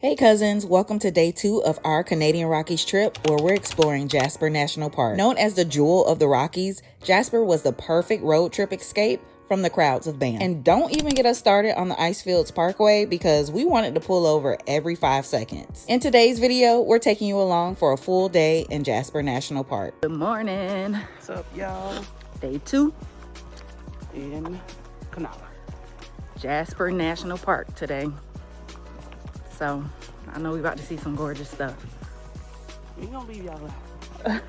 Hey cousins, welcome to day 2 of our Canadian Rockies trip where we're exploring Jasper National Park. Known as the jewel of the Rockies, Jasper was the perfect road trip escape from the crowds of Banff. And don't even get us started on the Icefields Parkway because we wanted to pull over every 5 seconds. In today's video, we're taking you along for a full day in Jasper National Park. Good morning. What's up, y'all? Day 2 In Canada. Jasper National Park today. So, I know we about to see some gorgeous stuff. We ain't gonna leave y'all out.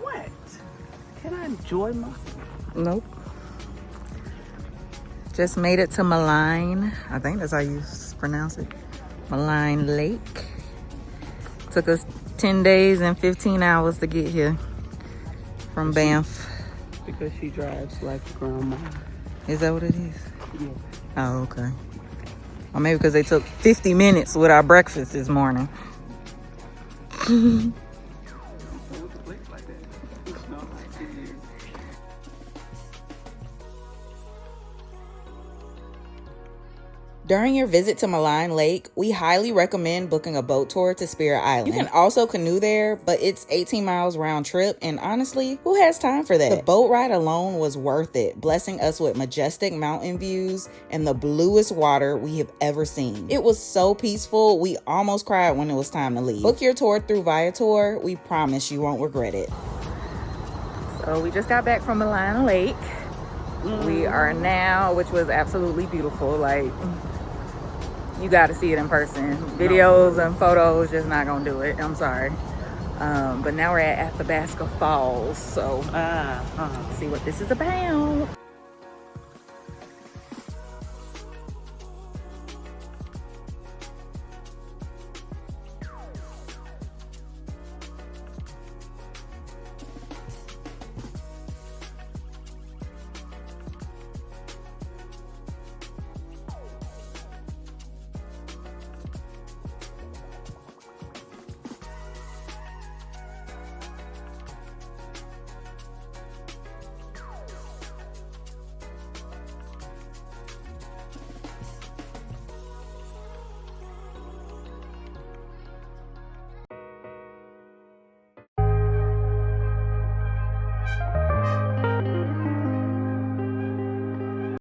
What? Can I enjoy myself? Nope. Just made it to Maligne. I think that's how you pronounce it. Maligne Lake. Took us 10 days and 15 hours to get here from Banff. Because she drives like a grandma. Is that what it is? Yeah. Oh, okay. Or maybe because they took 50 minutes with our breakfast this morning. During your visit to Maligne Lake, we highly recommend booking a boat tour to Spirit Island. You can also canoe there, but it's 18 miles round trip, and honestly, who has time for that? The boat ride alone was worth it, blessing us with majestic mountain views and the bluest water we have ever seen. It was so peaceful, we almost cried when it was time to leave. Book your tour through Viator. We promise you won't regret it. So we just got back from Maligne Lake. We are now, which was absolutely beautiful, like, you got to see it in person. Videos and photos just not gonna do it. I'm sorry. But now we're at the Falls, so see what this is about.